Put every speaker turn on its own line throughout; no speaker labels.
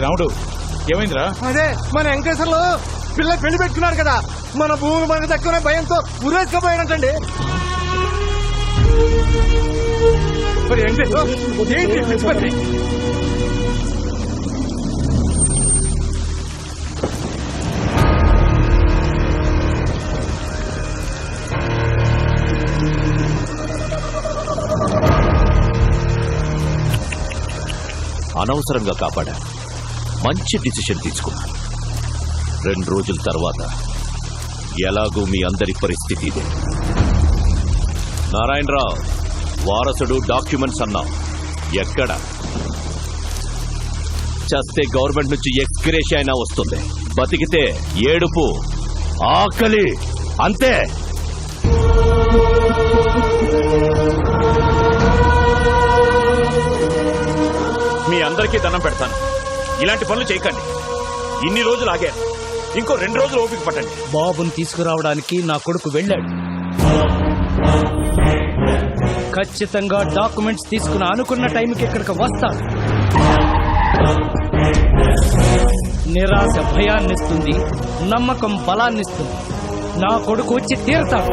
రాముడు ఏమైందిరా?
అదే మన వెంకటేశ్వర్లు పిల్ల పెళ్లి పెట్టుకున్నాడు కదా, మన భూములు మనకు దక్కునే భయంతో ఉరేసుకపోయాడంటండి. మరి ఏంటి
అనవసరంగా కాపాడా. మంచి డిసిషన్ తీసుకున్నాను. 2 రోజుల తర్వాత ఎలాగూ మీ అందరి పరిస్థితి ఇదే. నారాయణరావు వారసుడు డాక్యుమెంట్స్ అన్నావు, ఎక్కడ? చస్తే గవర్నమెంట్ నుంచి ఎక్స్గ్రేషియా అయినా వస్తుంది, బతికితే ఏడుపు ఆకలి అంతే.
మీ అందరికీ దండం పెడతాను, ఇలాంటి పనులు చేయకండి. ఇన్ని రోజులు ఆగారు, ఇంకో 2 రోజులు ఓపిక పట్టండి.
బాబుని తీసుకురావడానికి నా కొడుకు వెళ్ళాడు. ఖచ్చితంగా డాక్యుమెంట్స్ తీసుకుని అనుకున్న టైంకి ఇక్కడికి వస్తాడు. నిరాశ భయాన్నిస్తుంది, నమ్మకం బలాన్నిస్తుంది. నా కొడుకు వచ్చి తీరుతాడు.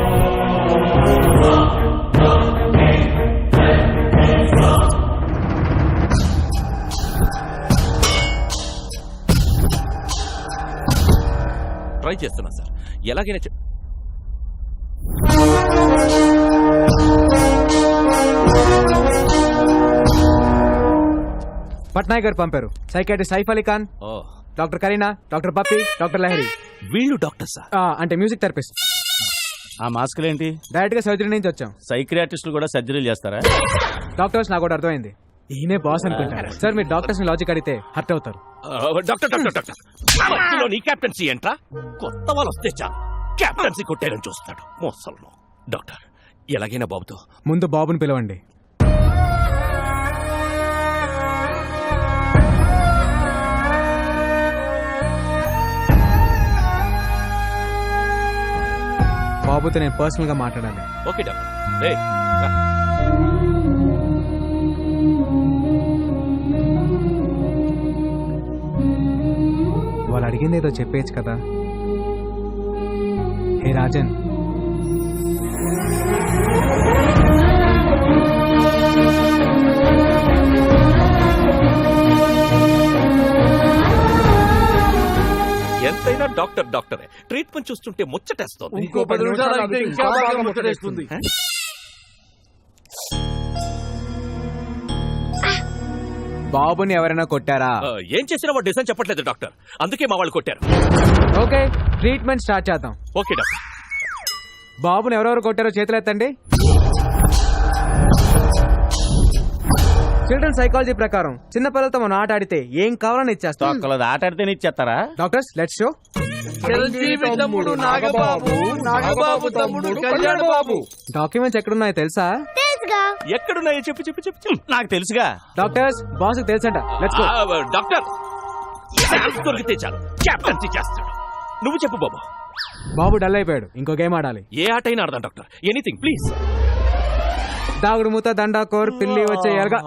ట్రై చేస్తున్నా సార్, ఎలాగైనా
పట్నాయక్ గారు పంపారు. Psychiatrist Saif Ali Khan, doctor Kareena, doctor Pappi, doctor Lahari.
వీళ్ళు డాక్టర్ సార్?
అంటే మ్యూజిక్ థెరపిస్ట్.
ఆ మాస్కులు ఏంటి?
డైరెక్ట్ గా సర్జరీ నుంచి వచ్చాం.
సైక్రియాటిస్టులు కూడా సర్జరీలు చేస్తారా?
డాక్టర్స్ నాకు కూడా అర్థమైంది, ఈయనే బాస్ అనుకుంటారు. సార్ మీరు డాక్టర్స్ ని లాజిక్ అడిగితే హర్ట్ అవుతారు.
డాక్టర్ నీ కెప్టెన్సీ ఏంట్రా? కొత్త వాళ్ళు వస్తే చాలు కెప్టెన్సీ కొట్టేయని చూస్తాడు మోసల్లో. డాక్టర్ ఎలాగైనా బాబుతో
ముందు బాబుని పిలవండి. బాబుతో నేను పర్సనల్ గా మాట్లాడాలి.
Okay doctor.
వాళ్ళు అడిగింది ఏదో చెప్పేయచ్చు కదా. హే రాజన్,
ఎంతైనా డాక్టర్ డాక్టరే. ట్రీట్మెంట్ చూస్తుంటే ముచ్చటేస్తుంది.
ఇంకో 10 నిమిషాలు ఇంకా బాగా ముచ్చటేస్తుంది. బాబుని ఎవరైనా కొట్టారా?
ఏం చేసినా వాడు డిసైన్ చెప్పట్లేదు డాక్టర్, అందుకే మా వాళ్ళు కొట్టారు.
ఓకే, ట్రీట్మెంట్ స్టార్ట్ చేద్దాం.
Okay doctor.
బాబుని ఎవరెవరు కొట్టారో చేతులు ఎత్తండి. చిల్డ్రన్ సైకాలజీ ప్రకారం చిన్న పిల్లలతో మనం ఆట ఆడితే ఏం కావాలని ఇచ్చేస్తాం.
ఒక్కళ్ళది ఆట ఆడితే ఇచ్చేస్తారా?
Doctors let's show. డాక్యుమెంట్స్ ఎక్కడున్నాయో తెలుసా?
ఎక్కడున్నాయో చెప్పు చెప్పు చెప్పు.
నాకు తెలుసుగా.
డాక్టర్స్ బాస్ తెలుసంట. Let's go.
డాక్టర్ దొరికితే చాలు కెప్టెన్సీ చేస్తాడు. నువ్వు చెప్పు బాబు.
బాబు డల్ అయిపోయాడు, ఇంకో గేమ్ ఆడాలి.
ఏ ఆట అయినా ఆడదాం డాక్టర్, ఎనీథింగ్ ప్లీజ్.
దాగుడు మూత, దండాకోర్, పిల్లి వచ్చే ఎరగా.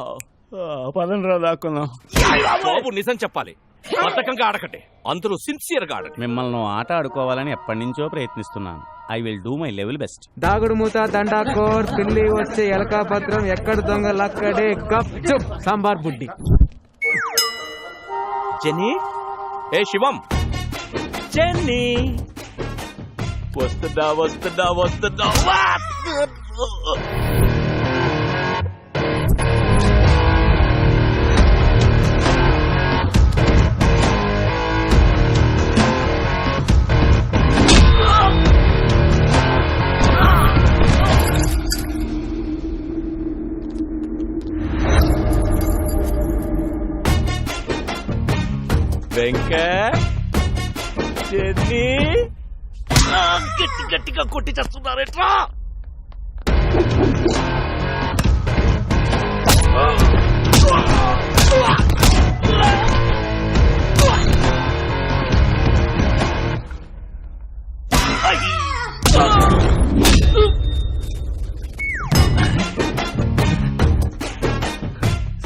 పదండ్రా దాక్కున్నాం.
బాబు నిజం చెప్పాలి, బద్ధకంగా ఆడకండి, అందులో సిన్సియర్ గా ఆడండి.
మిమ్మల్ని ఆట ఆడుకోవాలని ఎప్పటి నుంచో ప్రయత్నిస్తున్నాను. I will do my level best.
దాగుడు మూత, దండాకోర్, పిల్లి వచ్చే ఎలకా పత్రం, ఎక్కడ దొంగలక్కడే గప్ చుప్ సాంబార్ బుడ్డి.
జెన్నీ, ఏ శివం, జెన్నీ వస్తుందా వస్తుందా వస్తుందా? వెంకట్, జెన్నీ గట్టి గట్టిగా కొట్టి చేస్తున్నారేట్రా?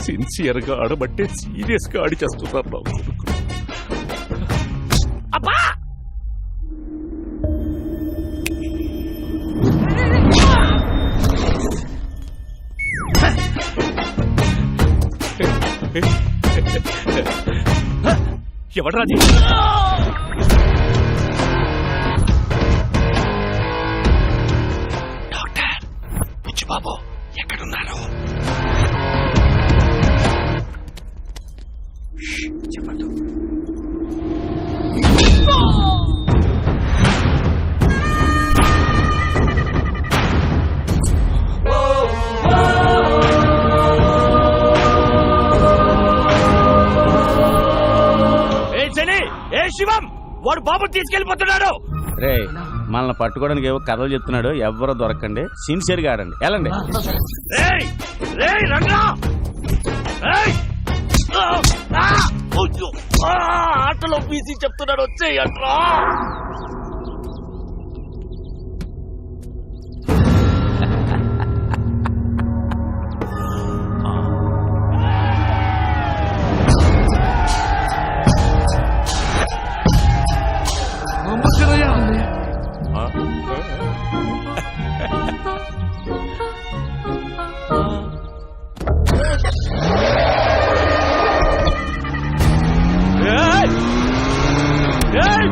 సిన్సియర్ గా ఆడబట్టే సీరియస్ గా ఆడి చేస్తున్నారు నా కొడుకు. అబ్బా! ఎవడ్రాజీ? డాక్టర్ బుచ్చిబాబు ఎక్కడున్నారు? చెప్పండి. ఏ జని, ఏ శివం, వాడు బాబు తీసుకెళ్లిపోతున్నాడు.
రే మనల్ని పట్టుకోవడానికి ఏవో కథలు చెప్తున్నాడు. ఎవ్వరూ దొరకండి, సిన్సియర్గా ఆడండి. వెళ్ళండి.
రేయ్ రేయ్ రంగా, రేయ్! ఆటలో బీసీ చెప్తున్నాడు, వచ్చేయంట్రా.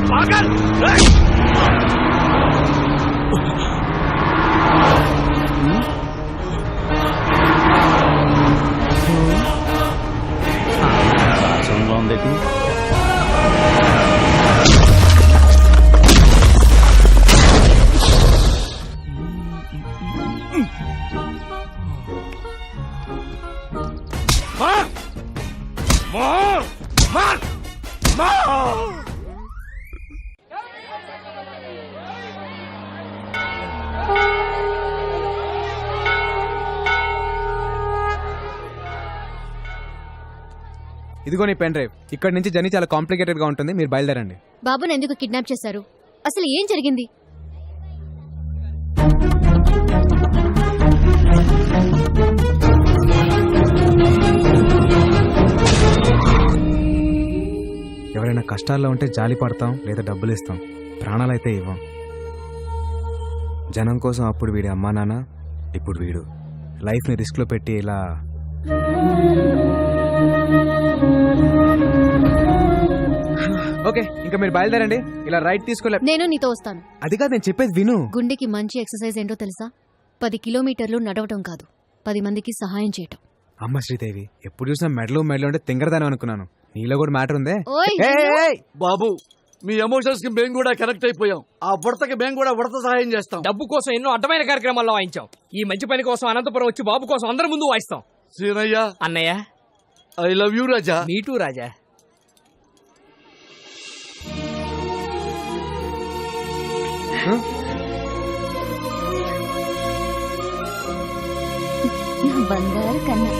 పాగల్!
రాష్ట్రంలో ఉంది.
ఇదిగో నీ పెన్ డ్రైవ్. ఇక్కడ నుంచి జర్నీ చాలా కాంప్లికేటెడ్ గా ఉంటుంది, మీరు బయలుదేరండి.
బాబుని ఎందుకు కిడ్నాప్ చేశారు? అసలు ఏం జరిగింది?
ఎవరైనా కష్టాల్లో ఉంటే జాలి పడతాం, లేదా డబ్బులు ఇస్తాం, ప్రాణాలైతే ఇవ్వం. జనం కోసం అప్పుడు వీడి అమ్మా నాన్న, ఇప్పుడు వీడు లైఫ్ని రిస్క్లో పెట్టి ఇలా. ఓకే, ఇంకా మీరు బయలుదేరండి. ఇలా రైట్ తీసుకోలే.
నేను నీతో వస్తాను.
అది కాదు, నేను చెప్పేది విను.
గుండెకి మంచి ఎక్సర్సైజ్ ఏంటో తెలుసా? 10 కిలోమీటర్లు నడవటం కాదు, 10 మందికి సహాయం చేయటం.
అమ్మ శ్రీదేవి, ఎప్పుడు చూసినా మెడలు అంటే తింగరదానం అనుకున్నాను. నీలో కూడా మ్యాటర్ ఉందే.
ఓయ్,
బాబు, మీ ఎమోషన్స్ కి మేము కూడా కనెక్ట్ అయిపోయాం. ఆ బుడతకి మేము కూడా ఉడత సహాయం చేస్తాం.
డబ్బు కోసం ఎన్నో అడ్డమైన కార్యక్రమాల్లో వాయించాం. ఈ మంచి పని కోసం అనంతపురం వచ్చి బాబు కోసం అందరి ముందు వాయిస్తాం.
సీనయ్య,
అన్నయ్య,
ఐ లవ్ యూ రాజా.
మీటూ రాజా.
బంగారు కన్నా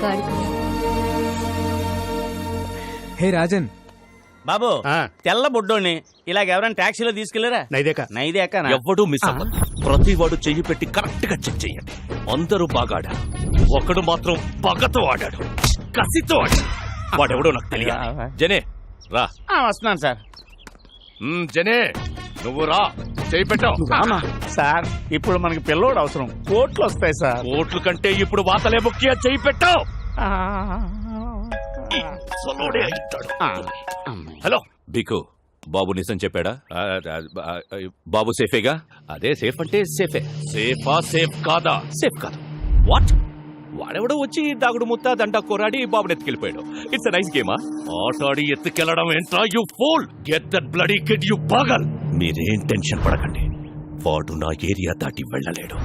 ఆడుకో.
హే రాజన్
బాబు, తెల్ల బొడ్డోని ఇలాగ ఎవరైనా టాక్సీలో తీసుకెళ్లారా? నైదేక
ఎవ్వడూ మిస్ అవ్వదు. ప్రతి వాడు చెయ్యి పెట్టి కరెక్ట్ గా చెక్ చేయండి. అందరూ బాగా ఆడారు, ఒకడు మాత్రం పగతో ఆడాడు, కసితో ఆడాడు. వాడెవడో నాకు తెలియదు. జనే రా.
వస్తున్నాను సార్.
జనే నువ్వు రా, చెయ్యి పెట్టావు.
సార్, ఇప్పుడు మనకి పిల్లోడు అవసరం. కోట్లు వస్తాయి సార్.
కోట్ల కంటే ఇప్పుడు వాతలే ముఖ్య. చెయ్యి పెట్టావు. హలో బికు, బాబు నిజం చెప్పాడా? బాబు సేఫేగా? అదే సేఫ్ అంటే సేఫే. సేఫా సేఫ్ కాదా? సేఫ్ కాదు. వాట్? వాడెవడో వచ్చి దాగుడు ముత్త దంట కొరాడి బాబుని ఎత్తుకెళ్ళిపోయాడు. It's nice గేమా? ఆటాడి ఎత్తుకెళ్లడం ఏంట్రా you fool? Get that bloody kid you పాగల్. మీరేం టెన్షన్ పడకండి, వాడు నా ఏరియా దాటి వెళ్ళలేడు.